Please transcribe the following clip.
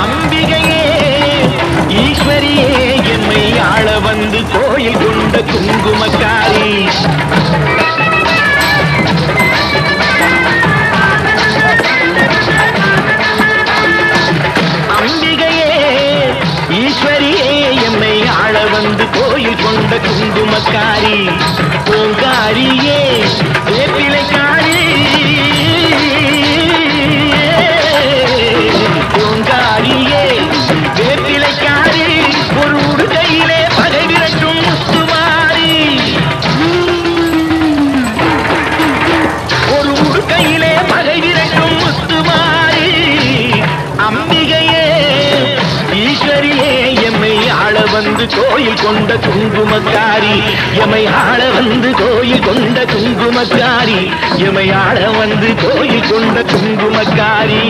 அம்பிகையே ஈஸ்வரியே என்னை ஆள வந்து கோயில் கொண்ட குங்குமக்காரி ஈஸ்வரியே என்னை ஆள வந்து கோயில் கொண்ட குங்குமக்காரி பூங்காரியே வேப்பிலைக்காரி பூங்காரியே வேப்பிலைக்காரி ஒரு உடுகையிலே பகை விரட்டும் முத்துமாரி ஒரு உடுகையிலே பகை விரட்டும் முத்துமாரி அம்பிகையே ஈஸ்வரியே எம்மை ஆள வந்து கோயில் கொண்ட குங்குமக்காரி எமை ஆள வந்து கோயில் கொண்ட குங்குமக்காரி எமை ஆள வந்து கோயில் கொண்ட குங்குமக்காரி